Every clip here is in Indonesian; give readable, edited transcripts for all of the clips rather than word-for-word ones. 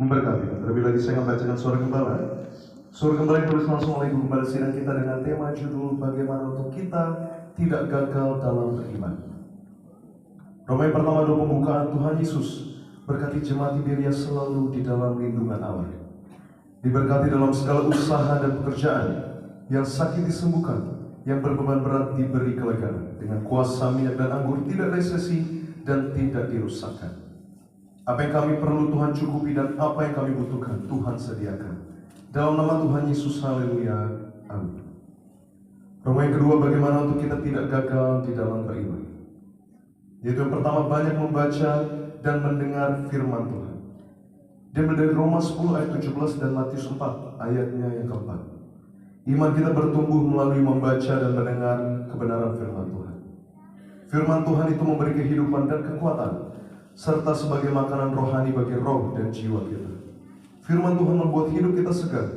memberkati. Terlebih lagi saya akan bacakan suara gembala. Suara gembala yang tulis langsung oleh Ibu Gembala sidang kita dengan tema judul bagaimana untuk kita tidak gagal dalam beriman. Roma yang pertama adalah pembukaan. Tuhan Yesus berkati jemaat Tiberia selalu di dalam lindungan Allah. Diberkati dalam segala usaha dan pekerjaan, yang sakit disembuhkan, yang berbeban berat diberi kelegaan, dengan kuasa minyak dan anggur tidak resesi dan tidak dirusakkan. Apa yang kami perlu Tuhan cukupi dan apa yang kami butuhkan Tuhan sediakan. Dalam nama Tuhan Yesus, haleluya, amin. Roma yang kedua, bagaimana untuk kita tidak gagal di dalam beriman. Yaitu yang pertama, banyak membaca dan mendengar firman Tuhan. Dia dari Roma 10 ayat 17 dan Matius 4 ayatnya yang keempat. Iman kita bertumbuh melalui membaca dan mendengar kebenaran firman Tuhan. Firman Tuhan itu memberi kehidupan dan kekuatan, serta sebagai makanan rohani bagi roh dan jiwa kita. Firman Tuhan membuat hidup kita segar,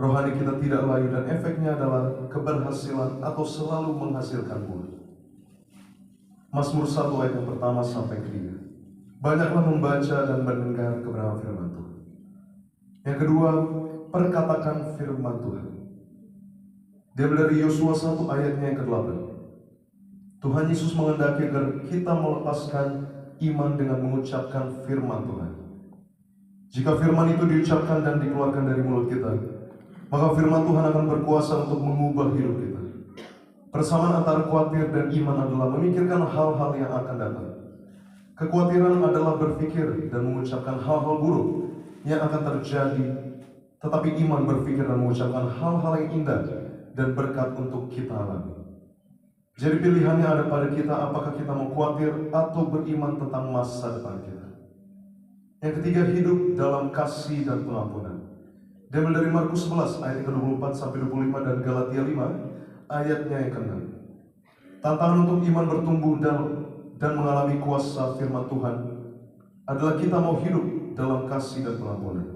rohani kita tidak layu, dan efeknya adalah keberhasilan atau selalu menghasilkan buah. Mazmur 1 ayat yang pertama sampai ketiga. Banyaklah membaca dan mendengar kebenaran firman Tuhan. Yang kedua, perkatakan firman Tuhan. Dia dari Yosua 1 ayatnya yang ke-8. Tuhan Yesus menghendaki agar kita melepaskan iman dengan mengucapkan firman Tuhan. Jika firman itu diucapkan dan dikeluarkan dari mulut kita, maka firman Tuhan akan berkuasa untuk mengubah hidup kita. Persamaan antara khawatir dan iman adalah memikirkan hal-hal yang akan datang. Kekhawatiran adalah berpikir dan mengucapkan hal-hal buruk yang akan terjadi, tetapi iman berpikir dan mengucapkan hal-hal yang indah dan berkat untuk kita alami. Jadi pilihannya ada pada kita, apakah kita mau khawatir atau beriman tentang masa depan kita. Yang ketiga, hidup dalam kasih dan pengampunan. Diambil dari Markus 11 ayat ke-24 sampai 25 dan Galatia 5 ayatnya yang ke-6. Tantangan untuk iman bertumbuh dan mengalami kuasa firman Tuhan adalah kita mau hidup dalam kasih dan pengampunan.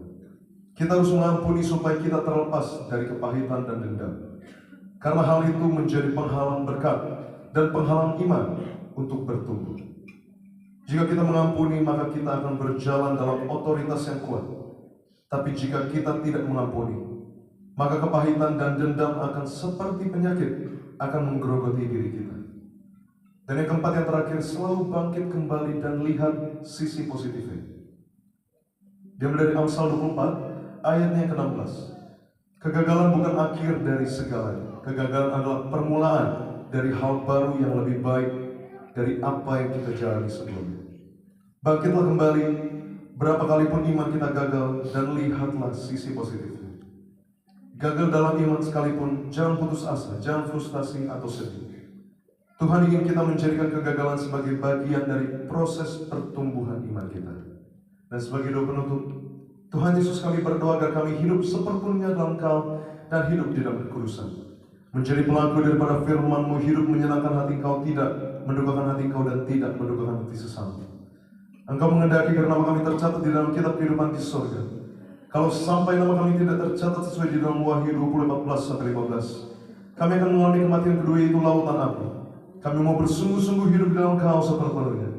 Kita harus mengampuni supaya kita terlepas dari kepahitan dan dendam. Karena hal itu menjadi penghalang berkat dan penghalang iman untuk bertumbuh. Jika kita mengampuni, maka kita akan berjalan dalam otoritas yang kuat. Tapi jika kita tidak mengampuni, maka kepahitan dan dendam akan seperti penyakit akan menggerogoti diri kita. Dan yang keempat, yang terakhir, selalu bangkit kembali dan lihat sisi positifnya. Dia dari Amsal 24 ayatnya ke-16. Kegagalan bukan akhir dari segalanya. Kegagalan adalah permulaan dari hal baru yang lebih baik dari apa yang kita jalani sebelumnya. Bangkitlah kembali, berapa kali pun iman kita gagal, dan lihatlah sisi positifnya. Gagal dalam iman sekalipun, jangan putus asa, jangan frustasi atau sedih. Tuhan ingin kita menjadikan kegagalan sebagai bagian dari proses pertumbuhan iman kita. Dan sebagai doa penutup, Tuhan Yesus, kami berdoa agar kami hidup sepenuhnya dalam Engkau dan hidup di dalam kekudusan. Menjadi pelaku daripada firman-Mu, hidup menyenangkan hati Engkau, tidak mendukakan hati Engkau dan tidak mendukakan hati sesama. Engkau menghendaki agar nama kami tercatat di dalam kitab kehidupan di surga. Kalau sampai nama kami tidak tercatat sesuai di dalam Wahyu 20:14-15, kami akan mengalami kematian kedua, yaitu lautan api. Kami mau bersungguh-sungguh hidup di dalam Engkau sepenuhnya.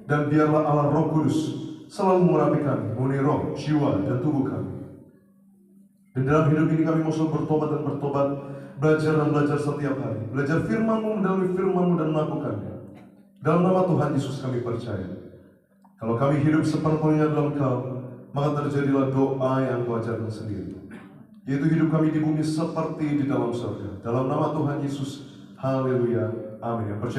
Dan biarlah Allah Roh Kudus selalu mengurapi kami, mengenai roh, jiwa, dan tubuh kami. Dan dalam hidup ini kami mau selalu bertobat dan bertobat, belajar dan belajar setiap hari. Belajar firman-Mu, mendalami firman-Mu dan melakukannya. Dalam nama Tuhan Yesus kami percaya. Kalau kami hidup sepenuhnya dalam Engkau, maka terjadilah doa yang Kau ajarkan sendiri. Yaitu hidup kami di bumi seperti di dalam surga. Dalam nama Tuhan Yesus, haleluya, amin. Yang percaya